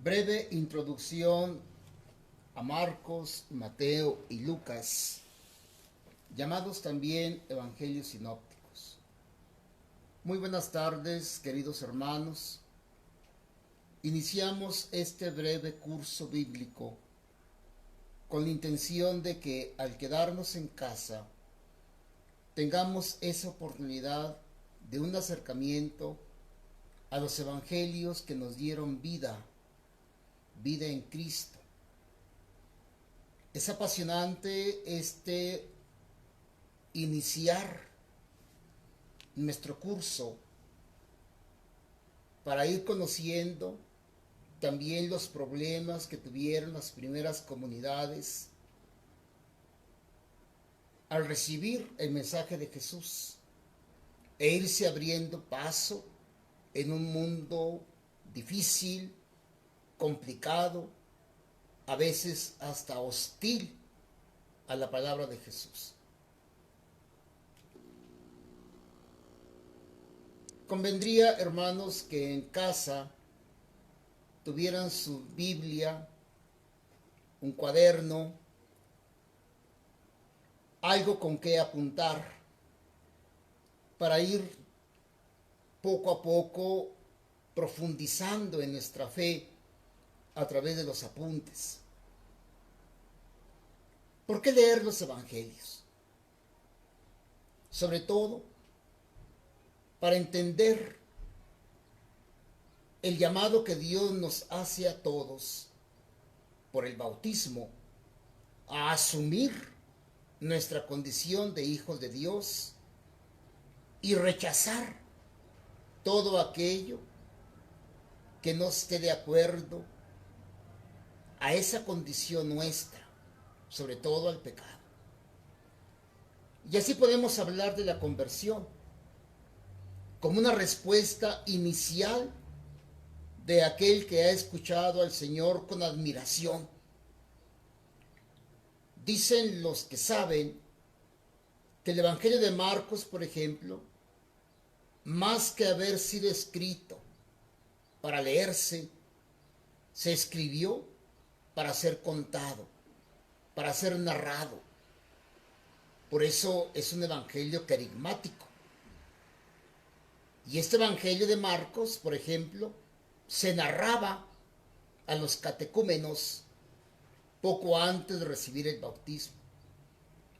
Breve introducción a Marcos, Mateo y Lucas, llamados también Evangelios sinópticos. Muy buenas tardes, queridos hermanos. Iniciamos este breve curso bíblico con la intención de que al quedarnos en casa tengamos esa oportunidad de un acercamiento a los evangelios que nos dieron vida en Cristo. Es apasionante iniciar nuestro curso para ir conociendo también los problemas que tuvieron las primeras comunidades al recibir el mensaje de Jesús e irse abriendo paso en un mundo difícil, complicado, a veces hasta hostil a la palabra de Jesús. Convendría, hermanos, que en casa tuvieran su Biblia, un cuaderno, algo con que apuntar para ir poco a poco profundizando en nuestra fe a través de los apuntes. ¿Por qué leer los evangelios? Sobre todo para entender el llamado que Dios nos hace a todos por el bautismo a asumir nuestra condición de hijos de Dios y rechazar todo aquello que no esté de acuerdo a esa condición nuestra, sobre todo al pecado. Y así podemos hablar de la conversión como una respuesta inicial de aquel que ha escuchado al Señor con admiración. Dicen los que saben que el Evangelio de Marcos, por ejemplo, más que haber sido escrito para leerse, se escribió para ser contado, para ser narrado. Por eso es un evangelio carismático. Y este evangelio de Marcos, por ejemplo, se narraba a los catecúmenos poco antes de recibir el bautismo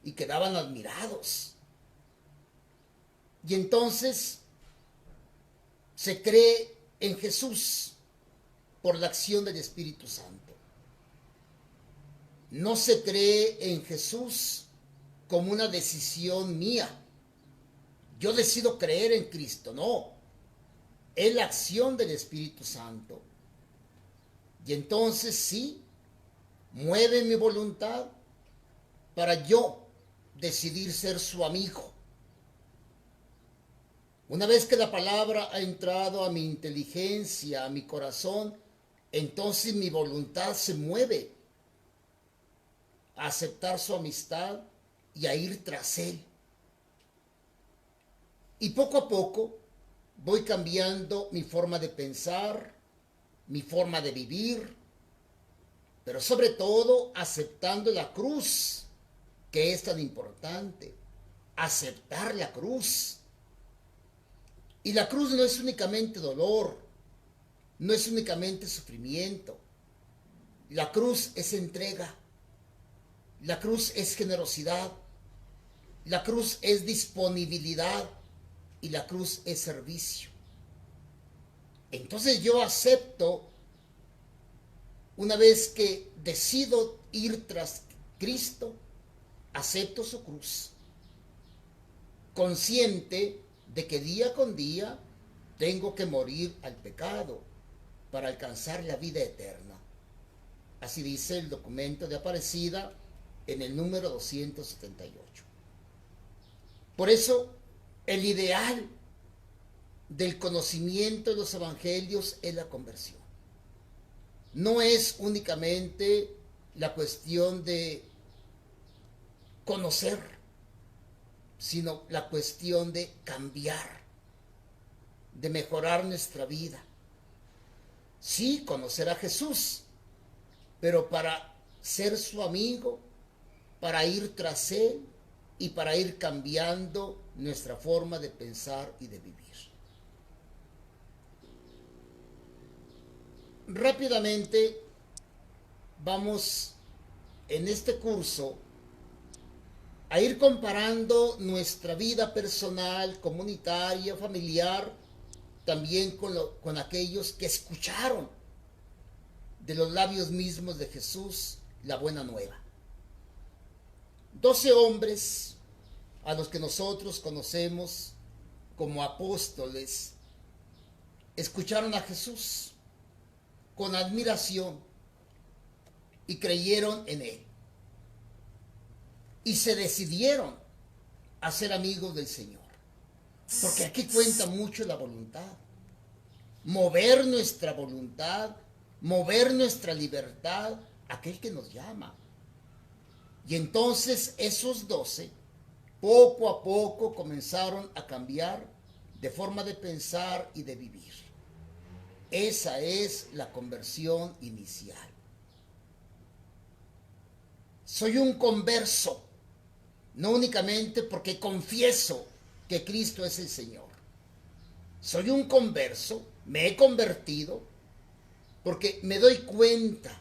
y quedaban admirados. Y entonces se cree en Jesús por la acción del Espíritu Santo. No se cree en Jesús como una decisión mía. Yo decido creer en Cristo, no. Es la acción del Espíritu Santo. Y entonces sí, mueve mi voluntad para yo decidir ser su amigo. Una vez que la palabra ha entrado a mi inteligencia, a mi corazón, entonces mi voluntad se mueve a aceptar su amistad y a ir tras él. Y poco a poco voy cambiando mi forma de pensar, mi forma de vivir, pero sobre todo aceptando la cruz, que es tan importante. Aceptar la cruz. Y la cruz no es únicamente dolor, no es únicamente sufrimiento. La cruz es entrega. La cruz es generosidad. La cruz es disponibilidad. Y la cruz es servicio. Entonces yo acepto, una vez que decido ir tras Cristo, acepto su cruz, consciente de que día con día tengo que morir al pecado para alcanzar la vida eterna. Así dice el documento de Aparecida en el número 278. Por eso, el ideal del conocimiento de los evangelios es la conversión. No es únicamente la cuestión de conocer, sino la cuestión de cambiar, de mejorar nuestra vida. Sí, conocer a Jesús, pero para ser su amigo, para ir tras Él y para ir cambiando nuestra forma de pensar y de vivir. Rápidamente vamos en este curso a ir comparando nuestra vida personal, comunitaria, familiar, también con aquellos que escucharon de los labios mismos de Jesús la buena nueva. 12 hombres a los que nosotros conocemos como apóstoles escucharon a Jesús con admiración y creyeron en Él. Y se decidieron a ser amigos del Señor. Porque aquí cuenta mucho la voluntad. Mover nuestra voluntad, mover nuestra libertad, aquel que nos llama. Y entonces esos 12, poco a poco comenzaron a cambiar de forma de pensar y de vivir. Esa es la conversión inicial. Soy un converso, no únicamente porque confieso que Cristo es el Señor. Soy un converso, me he convertido, porque me doy cuenta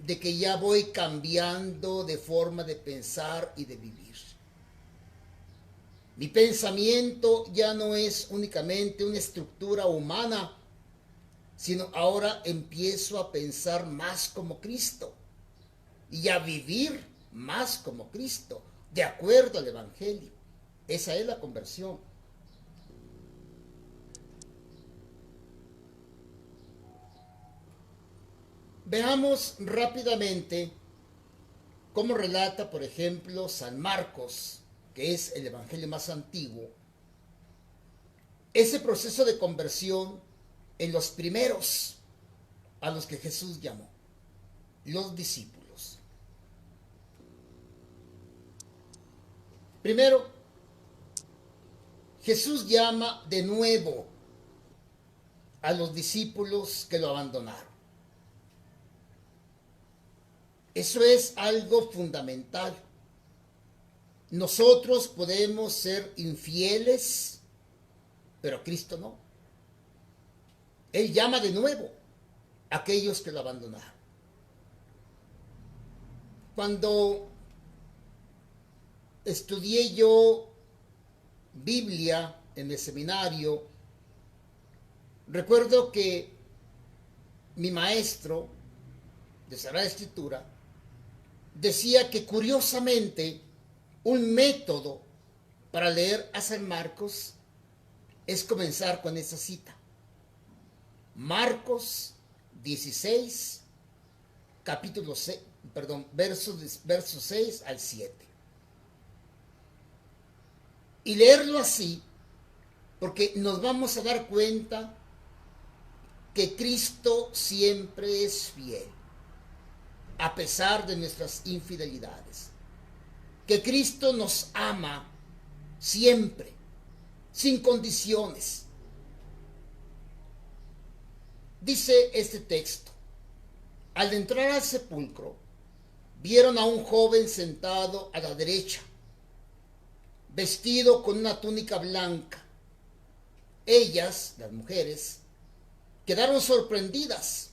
de que ya voy cambiando de forma de pensar y de vivir. Mi pensamiento ya no es únicamente una estructura humana, sino ahora empiezo a pensar más como Cristo y a vivir más como Cristo, de acuerdo al Evangelio. Esa es la conversión. Veamos rápidamente cómo relata, por ejemplo, San Marcos, que es el evangelio más antiguo, ese proceso de conversión en los primeros a los que Jesús llamó, los discípulos. Primero, Jesús llama de nuevo a los discípulos que lo abandonaron. Eso es algo fundamental. Nosotros podemos ser infieles, pero Cristo no. Él llama de nuevo a aquellos que lo abandonaron. Cuando estudié yo Biblia en el seminario, recuerdo que mi maestro de Sagrada Escritura decía que curiosamente un método para leer a San Marcos es comenzar con esa cita. Marcos 16, capítulo 6, versos 6 al 7. Y leerlo así, porque nos vamos a dar cuenta que Cristo siempre es fiel, a pesar de nuestras infidelidades. Que Cristo nos ama siempre, sin condiciones. Dice este texto: al entrar al sepulcro, vieron a un joven sentado a la derecha, vestido con una túnica blanca. Ellas, las mujeres, quedaron sorprendidas,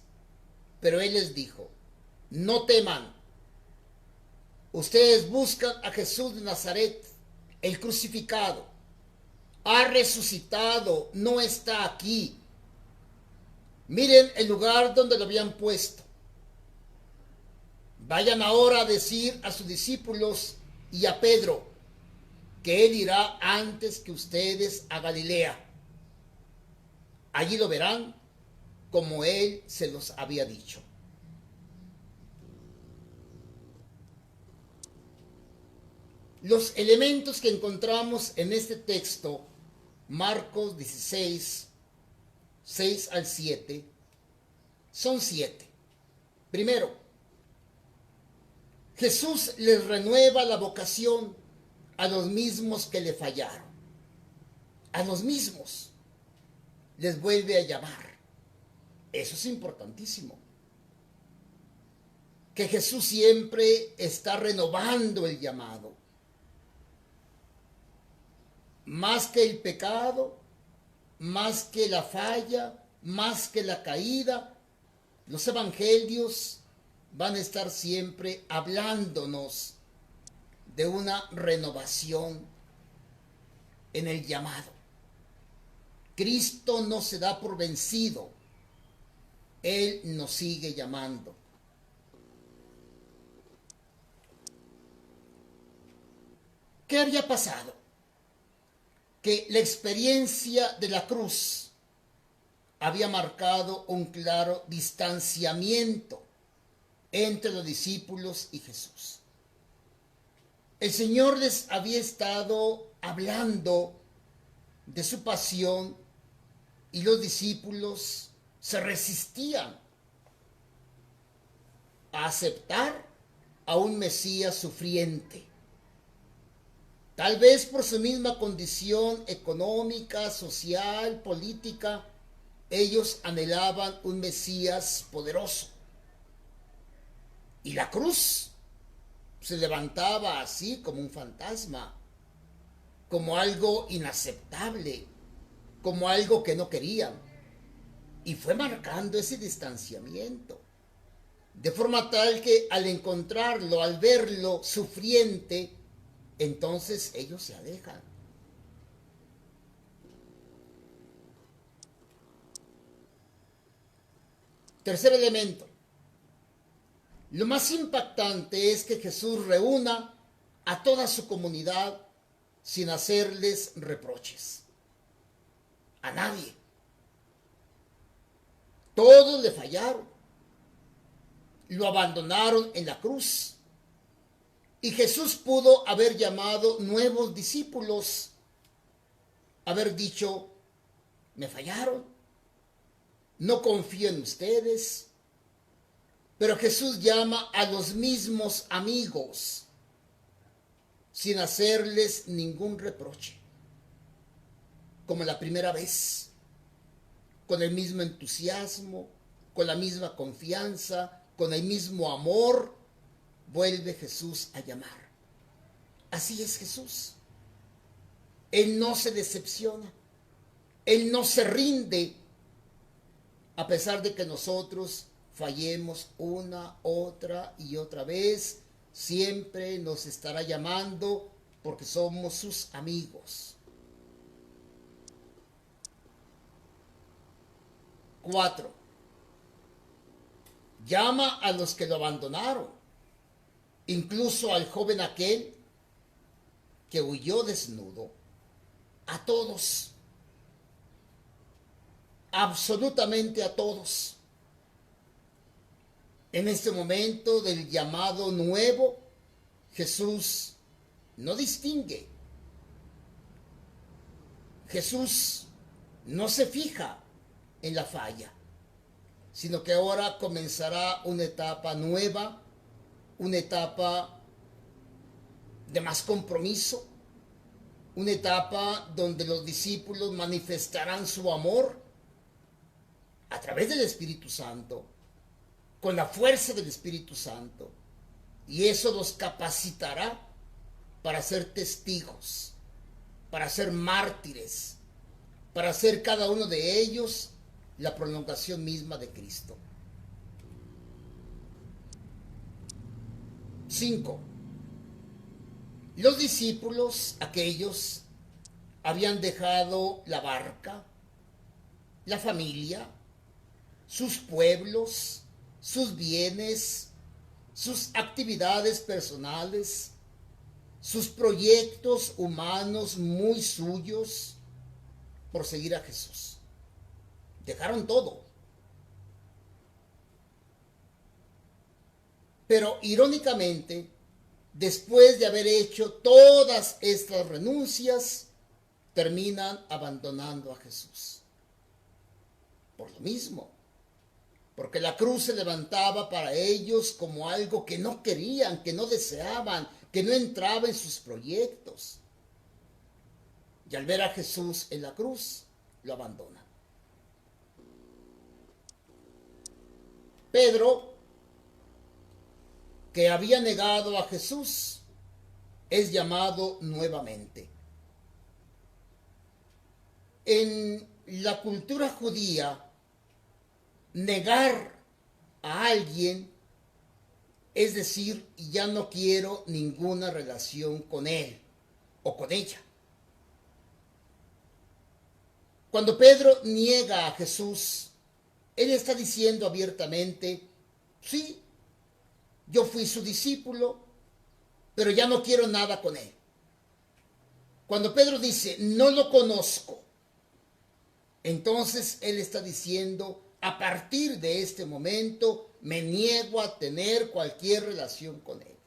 pero él les dijo: no teman, ustedes buscan a Jesús de Nazaret, el crucificado. Ha resucitado, no está aquí. Miren el lugar donde lo habían puesto. Vayan ahora a decir a sus discípulos y a Pedro que él irá antes que ustedes a Galilea. Allí lo verán como él se los había dicho. Los elementos que encontramos en este texto, Marcos 16, 6 al 7, son 7. Primero, Jesús les renueva la vocación a los mismos que le fallaron. A los mismos les vuelve a llamar. Eso es importantísimo. Que Jesús siempre está renovando el llamado. Más que el pecado, más que la falla, más que la caída, los evangelios van a estar siempre hablándonos de una renovación en el llamado. Cristo no se da por vencido. Él nos sigue llamando. ¿Qué había pasado? Que la experiencia de la cruz había marcado un claro distanciamiento entre los discípulos y Jesús. El Señor les había estado hablando de su pasión y los discípulos se resistían a aceptar a un Mesías sufriente. Tal vez por su misma condición económica, social, política, ellos anhelaban un Mesías poderoso. Y la cruz se levantaba así como un fantasma, como algo inaceptable, como algo que no querían. Y fue marcando ese distanciamiento, de forma tal que al encontrarlo, al verlo sufriente, entonces ellos se alejan. Tercer elemento. Lo más impactante es que Jesús reúna a toda su comunidad sin hacerles reproches. A nadie. Todos le fallaron. Lo abandonaron en la cruz. Y Jesús pudo haber llamado nuevos discípulos, haber dicho, me fallaron, no confío en ustedes. Pero Jesús llama a los mismos amigos sin hacerles ningún reproche, como la primera vez, con el mismo entusiasmo, con la misma confianza, con el mismo amor. Vuelve Jesús a llamar. Así es Jesús. Él no se decepciona. Él no se rinde. A pesar de que nosotros fallemos una, otra y otra vez, siempre nos estará llamando porque somos sus amigos. 4. Llama a los que lo abandonaron. Incluso al joven aquel que huyó desnudo, a todos, absolutamente a todos. En este momento del llamado nuevo, Jesús no distingue. Jesús no se fija en la falla, sino que ahora comenzará una etapa nueva, una etapa de más compromiso, una etapa donde los discípulos manifestarán su amor a través del Espíritu Santo, con la fuerza del Espíritu Santo, y eso los capacitará para ser testigos, para ser mártires, para ser cada uno de ellos la prolongación misma de Cristo. 5. Los discípulos, aquellos, habían dejado la barca, la familia, sus pueblos, sus bienes, sus actividades personales, sus proyectos humanos muy suyos, por seguir a Jesús. Dejaron todo. Pero irónicamente, después de haber hecho todas estas renuncias, terminan abandonando a Jesús. Por lo mismo, porque la cruz se levantaba para ellos como algo que no querían, que no deseaban, que no entraba en sus proyectos. Y al ver a Jesús en la cruz, lo abandonan. Pedro, que había negado a Jesús, es llamado nuevamente. En la cultura judía, negar a alguien es decir, ya no quiero ninguna relación con él o con ella. Cuando Pedro niega a Jesús, él está diciendo abiertamente, sí, yo fui su discípulo, pero ya no quiero nada con él. Cuando Pedro dice, no lo conozco, entonces él está diciendo, a partir de este momento me niego a tener cualquier relación con él.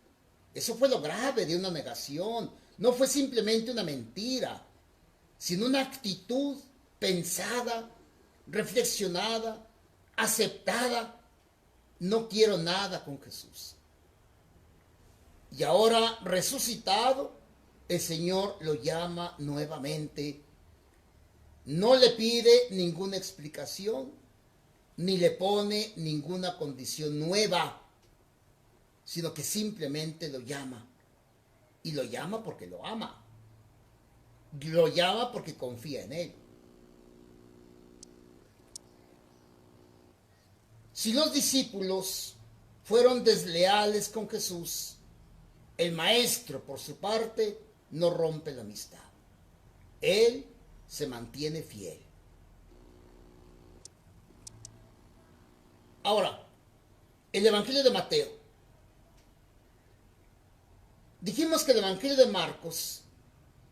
Eso fue lo grave de una negación. No fue simplemente una mentira, sino una actitud pensada, reflexionada, aceptada. No quiero nada con Jesús. Y ahora, resucitado, el Señor lo llama nuevamente. No le pide ninguna explicación, ni le pone ninguna condición nueva, sino que simplemente lo llama. Y lo llama porque lo ama. Lo llama porque confía en él. Si los discípulos fueron desleales con Jesús, el maestro, por su parte, no rompe la amistad. Él se mantiene fiel. Ahora, el Evangelio de Mateo. Dijimos que el Evangelio de Marcos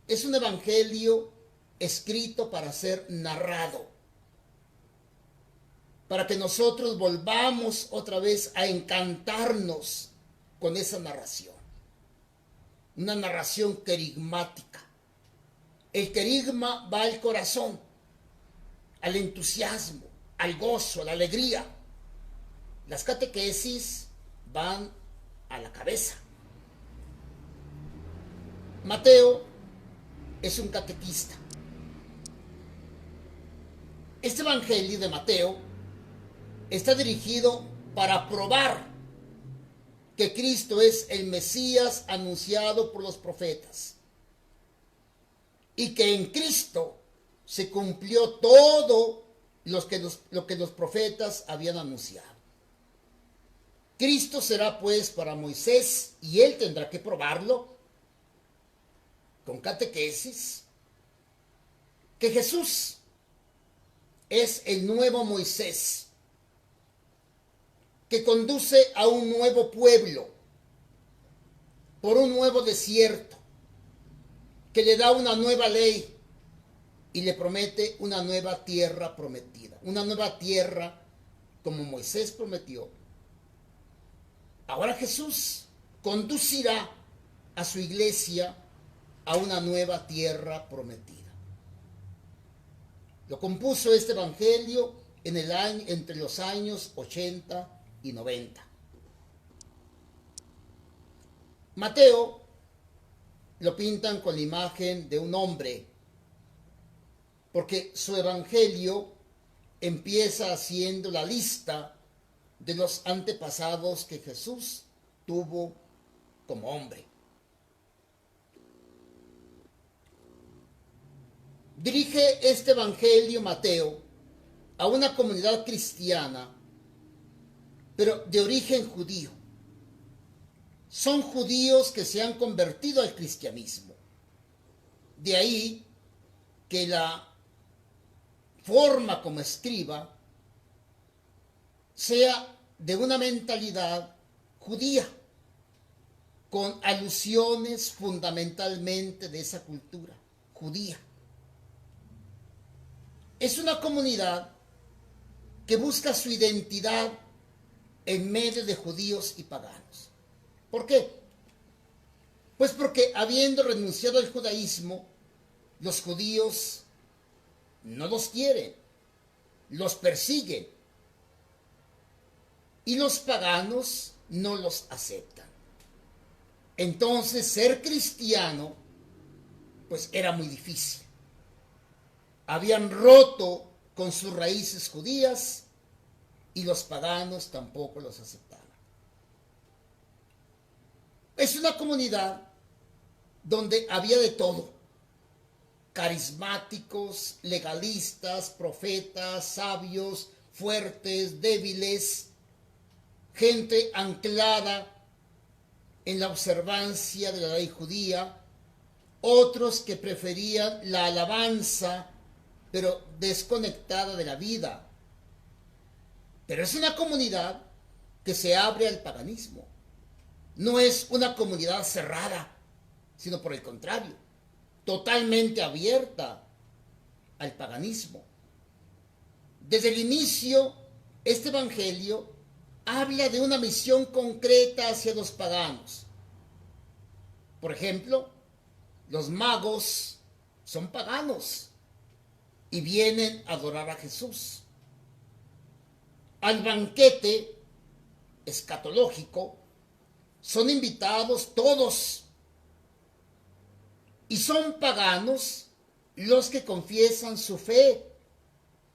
es un evangelio escrito para ser narrado, para que nosotros volvamos otra vez a encantarnos con esa narración. Una narración querigmática. El querigma va al corazón, al entusiasmo, al gozo, a la alegría. Las catequesis van a la cabeza. Mateo es un catequista. Este evangelio de Mateo está dirigido para probar que Cristo es el Mesías anunciado por los profetas y que en Cristo se cumplió todo lo que los profetas habían anunciado. Cristo será pues para Moisés y él tendrá que probarlo con catequesis, que Jesús es el nuevo Moisés, que conduce a un nuevo pueblo, por un nuevo desierto, que le da una nueva ley y le promete una nueva tierra prometida, una nueva tierra como Moisés prometió. Ahora Jesús conducirá a su iglesia a una nueva tierra prometida. Lo compuso este evangelio entre los años 80 y 90. Mateo lo pintan con la imagen de un hombre, porque su evangelio empieza haciendo la lista de los antepasados que Jesús tuvo como hombre. Dirige este evangelio Mateo a una comunidad cristiana, pero de origen judío. Son judíos que se han convertido al cristianismo. De ahí que la forma como escriba sea de una mentalidad judía, con alusiones fundamentalmente de esa cultura judía. Es una comunidad que busca su identidad en medio de judíos y paganos. ¿Por qué? Pues porque habiendo renunciado al judaísmo, los judíos no los quieren, los persiguen y los paganos no los aceptan. Entonces ser cristiano pues era muy difícil. Habían roto con sus raíces judías y los paganos tampoco los aceptaban. Es una comunidad donde había de todo: carismáticos, legalistas, profetas, sabios, fuertes, débiles, gente anclada en la observancia de la ley judía, otros que preferían la alabanza, pero desconectada de la vida. Pero es una comunidad que se abre al paganismo. No es una comunidad cerrada, sino por el contrario, totalmente abierta al paganismo. Desde el inicio, este evangelio habla de una misión concreta hacia los paganos. Por ejemplo, los magos son paganos y vienen a adorar a Jesús. Al banquete escatológico son invitados todos, y son paganos los que confiesan su fe,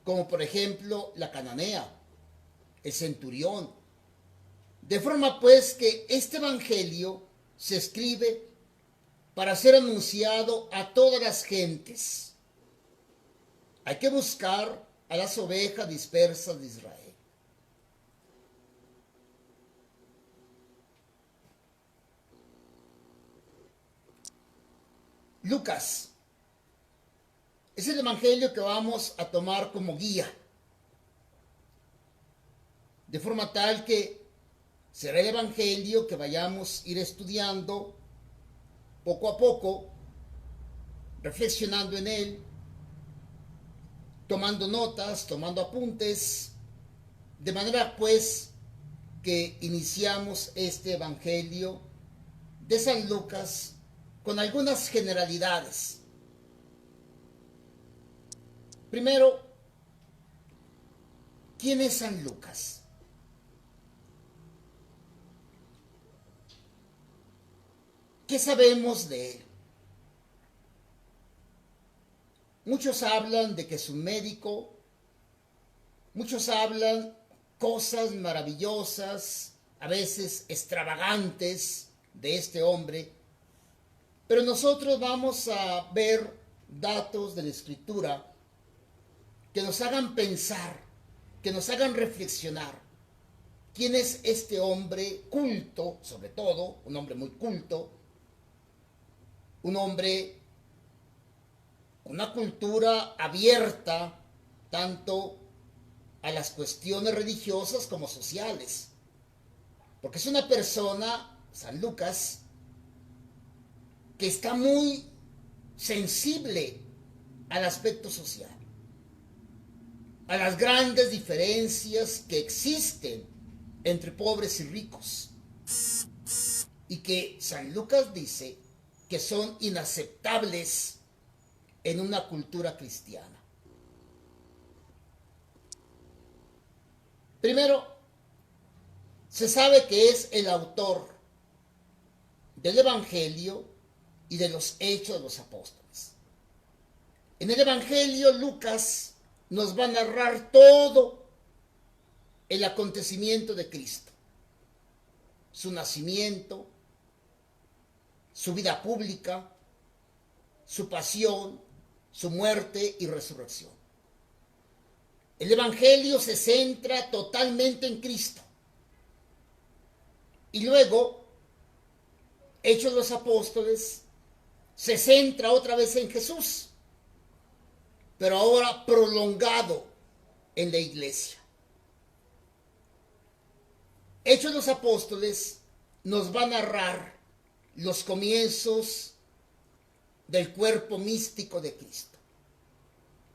como por ejemplo la cananea, el centurión. De forma pues que este evangelio se escribe para ser anunciado a todas las gentes. Hay que buscar a las ovejas dispersas de Israel. Lucas es el evangelio que vamos a tomar como guía, de forma tal que será el evangelio que vayamos a ir estudiando poco a poco, reflexionando en él, tomando notas, tomando apuntes, de manera pues que iniciamos este evangelio de San Lucas con algunas generalidades. Primero, ¿quién es San Lucas? ¿Qué sabemos de él? Muchos hablan de que es un médico, muchos hablan cosas maravillosas, a veces extravagantes, de este hombre, pero nosotros vamos a ver datos de la Escritura que nos hagan pensar, que nos hagan reflexionar. ¿Quién es este hombre culto, sobre todo, un hombre muy culto, un hombre con una cultura abierta tanto a las cuestiones religiosas como sociales? Porque es una persona, San Lucas, que está muy sensible al aspecto social, a las grandes diferencias que existen entre pobres y ricos, y que San Lucas dice que son inaceptables en una cultura cristiana. Primero, se sabe que es el autor del Evangelio y de los Hechos de los Apóstoles. En el Evangelio, Lucas nos va a narrar todo el acontecimiento de Cristo: su nacimiento, su vida pública, su pasión, su muerte y resurrección. El Evangelio se centra totalmente en Cristo. Y luego, Hechos de los Apóstoles se centra otra vez en Jesús, pero ahora prolongado en la iglesia. Hechos de los Apóstoles nos va a narrar los comienzos del cuerpo místico de Cristo,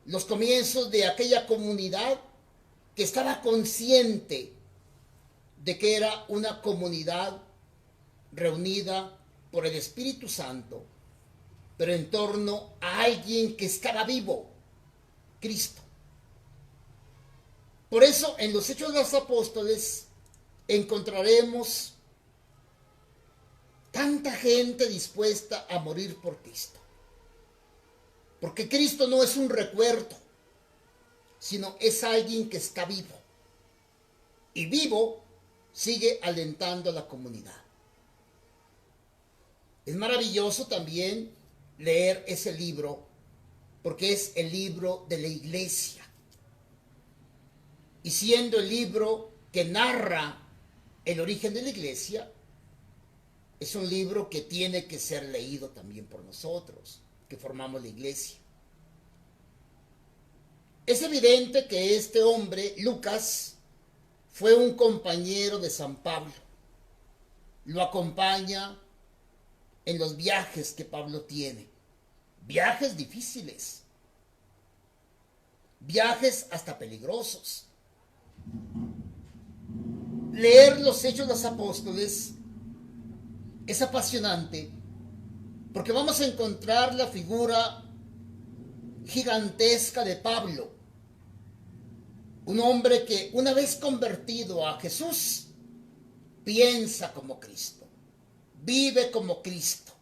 los comienzos de aquella comunidad que estaba consciente de que era una comunidad reunida por el Espíritu Santo, pero en torno a alguien que estaba vivo, Cristo. Por eso en los Hechos de los Apóstoles encontraremos tanta gente dispuesta a morir por Cristo. Porque Cristo no es un recuerdo, sino es alguien que está vivo. y vivo sigue alentando a la comunidad. Es maravilloso también leer ese libro porque es el libro de la iglesia. Y siendo el libro que narra el origen de la iglesia, es un libro que tiene que ser leído también por nosotros, que formamos la iglesia. Es evidente que este hombre, Lucas, fue un compañero de San Pablo. Lo acompaña en los viajes que Pablo tiene. Viajes difíciles. Viajes hasta peligrosos. Leer los Hechos de los Apóstoles es apasionante porque vamos a encontrar la figura gigantesca de Pablo, un hombre que una vez convertido a Jesús piensa como Cristo, vive como Cristo,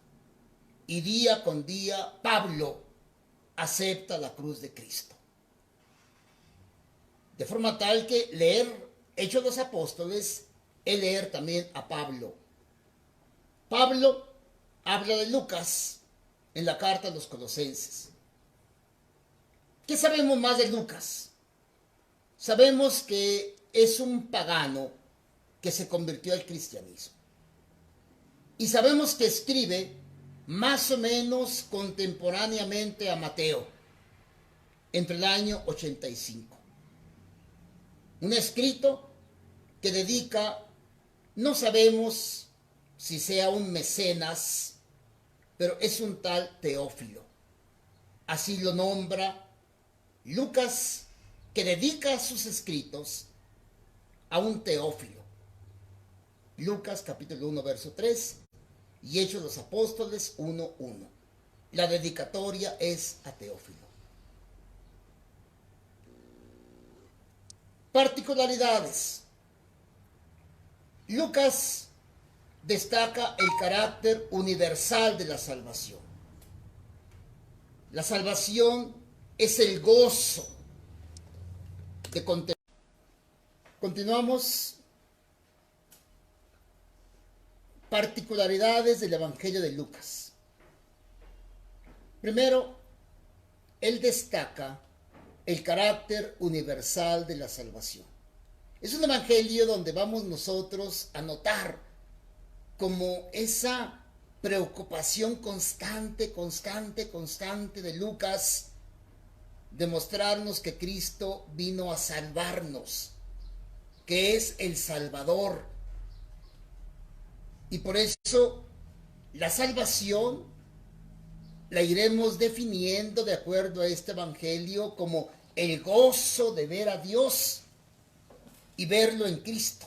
y día con día Pablo acepta la cruz de Cristo. De forma tal que leer Hechos de los Apóstoles es leer también a Pablo. Pablo habla de Lucas en la carta a los Colosenses. ¿Qué sabemos más de Lucas? Sabemos que es un pagano que se convirtió al cristianismo. Y sabemos que escribe más o menos contemporáneamente a Mateo, entre el año 85. Un escrito que dedica, no sabemos si sea un mecenas, pero es un tal Teófilo. Así lo nombra Lucas, que dedica sus escritos a un Teófilo. Lucas capítulo 1, verso 3 y Hechos de los Apóstoles 1:1. La dedicatoria es a Teófilo. Particularidades. Lucas destaca el carácter universal de la salvación. La salvación es el gozo de contemplar. Continuamos. Particularidades del Evangelio de Lucas. Primero, él destaca el carácter universal de la salvación. Es un evangelio donde vamos nosotros a notar como esa preocupación constante de Lucas de mostrarnos que Cristo vino a salvarnos, que es el Salvador. Y por eso la salvación la iremos definiendo de acuerdo a este evangelio como el gozo de ver a Dios y verlo en Cristo.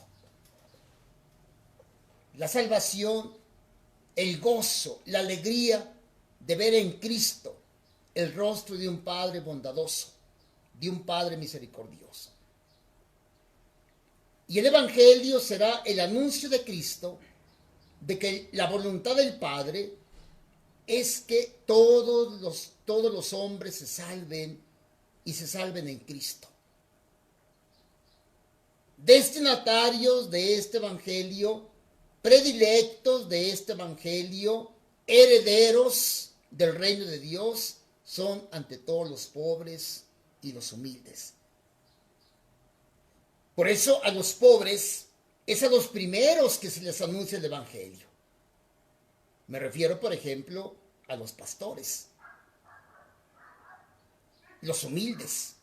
La salvación, el gozo, la alegría de ver en Cristo el rostro de un Padre bondadoso, de un Padre misericordioso. Y el evangelio será el anuncio de Cristo de que la voluntad del Padre es que todos los hombres se salven y se salven en Cristo. Destinatarios de este evangelio, predilectos de este evangelio, herederos del reino de Dios, son ante todo los pobres y los humildes. Por eso a los pobres es a los primeros que se les anuncia el evangelio. Me refiero, por ejemplo, a los pastores, los humildes.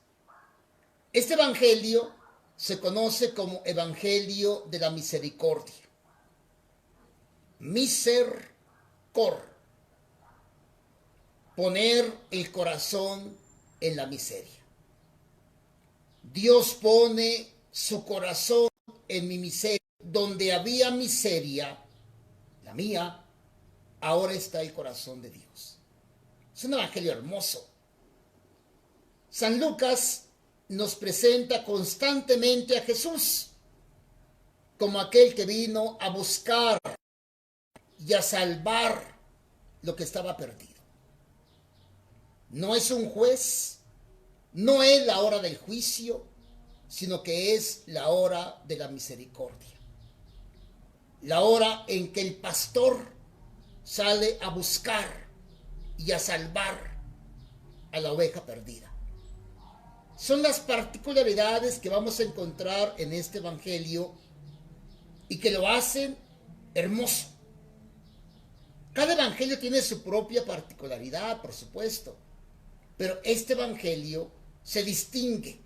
Este evangelio se conoce como evangelio de la misericordia. Misercor. Poner el corazón en la miseria. Dios pone su corazón en mi miseria. Donde había miseria, la mía, ahora está el corazón de Dios. Es un evangelio hermoso. San Lucas nos presenta constantemente a Jesús como aquel que vino a buscar y a salvar lo que estaba perdido. No es un juez, no es la hora del juicio, sino que es la hora de la misericordia. La hora en que el pastor sale a buscar y a salvar a la oveja perdida. Son las particularidades que vamos a encontrar en este evangelio y que lo hacen hermoso. Cada evangelio tiene su propia particularidad, por supuesto, pero este evangelio se distingue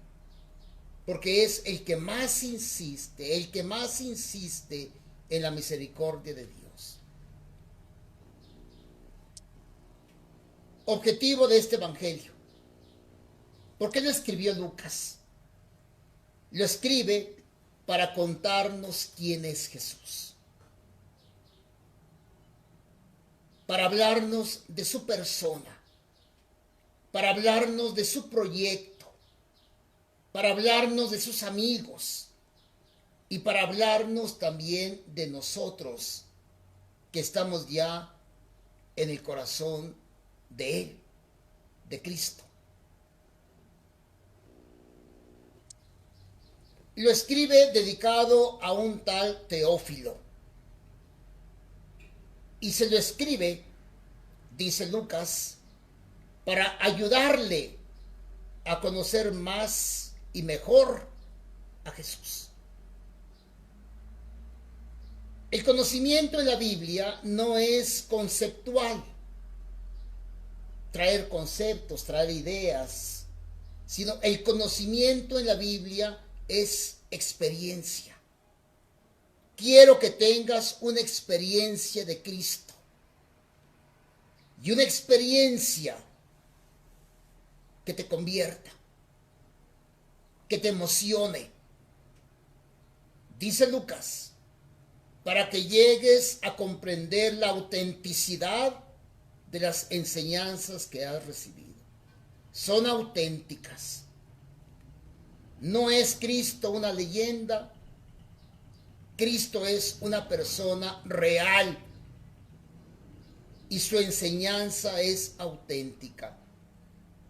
porque es el que más insiste en la misericordia de Dios. Objetivo de este evangelio. ¿Por qué lo escribió Lucas? Lo escribe para contarnos quién es Jesús, para hablarnos de su persona, para hablarnos de su proyecto, para hablarnos de sus amigos y para hablarnos también de nosotros que estamos ya en el corazón de Él, de Cristo. Lo escribe dedicado a un tal Teófilo. Y se lo escribe, dice Lucas, para ayudarle a conocer más y mejor a Jesús. El conocimiento en la Biblia no es conceptual, traer conceptos, traer ideas, sino el conocimiento en la Biblia es experiencia. Quiero que tengas una experiencia de Cristo y una experiencia que te convierta, que te emocione. Dice Lucas, para que llegues a comprender la autenticidad de las enseñanzas que has recibido. Son auténticas. No es Cristo una leyenda. Cristo es una persona real y su enseñanza es auténtica.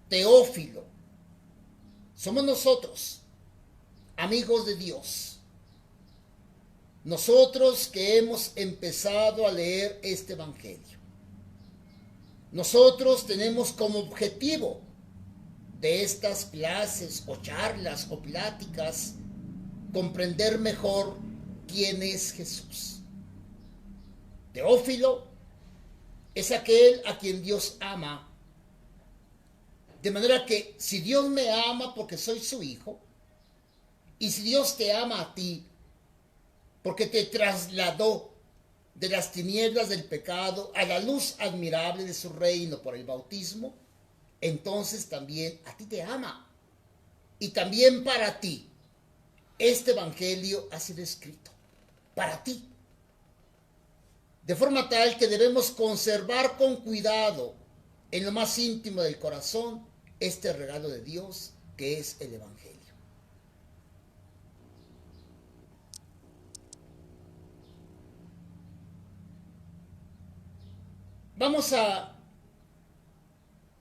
Teófilo, somos nosotros, amigos de Dios. Nosotros que hemos empezado a leer este evangelio. Nosotros tenemos como objetivo de estas clases o charlas o pláticas comprender mejor quién es Jesús. Teófilo es aquel a quien Dios ama. De manera que si Dios me ama porque soy su hijo, y si Dios te ama a ti porque te trasladó de las tinieblas del pecado a la luz admirable de su reino por el bautismo, entonces también a ti te ama. Y también para ti este evangelio ha sido escrito. Para ti. De forma tal que debemos conservar con cuidado en lo más íntimo del corazón este regalo de Dios que es el evangelio. Vamos a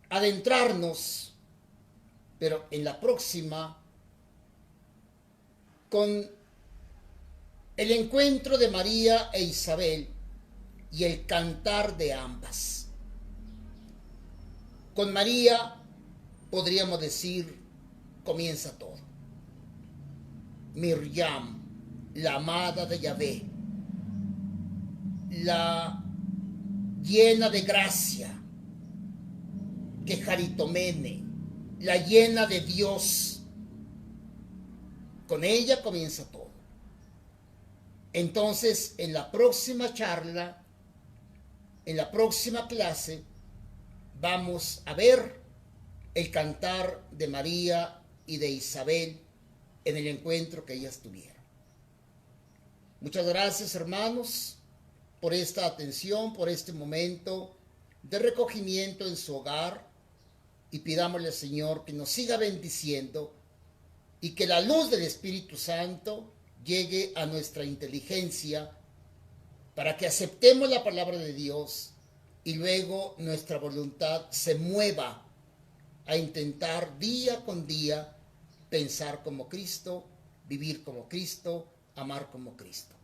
adentrarnos, pero en la próxima, con el encuentro de María e Isabel y el cantar de ambas. Con María, podríamos decir, comienza todo. Miriam, la amada de Yahvé, la llena de gracia, que Jaritomene, la llena de Dios. Con ella comienza todo. Entonces, en la próxima charla, en la próxima clase, vamos a ver el cantar de María y de Isabel en el encuentro que ellas tuvieron. Muchas gracias, hermanos, por esta atención, por este momento de recogimiento en su hogar, y pidámosle al Señor que nos siga bendiciendo y que la luz del Espíritu Santo llegue a nuestra inteligencia para que aceptemos la palabra de Dios y luego nuestra voluntad se mueva a intentar día con día pensar como Cristo, vivir como Cristo, amar como Cristo.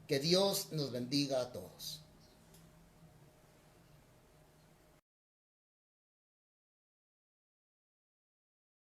Que Dios nos bendiga a todos.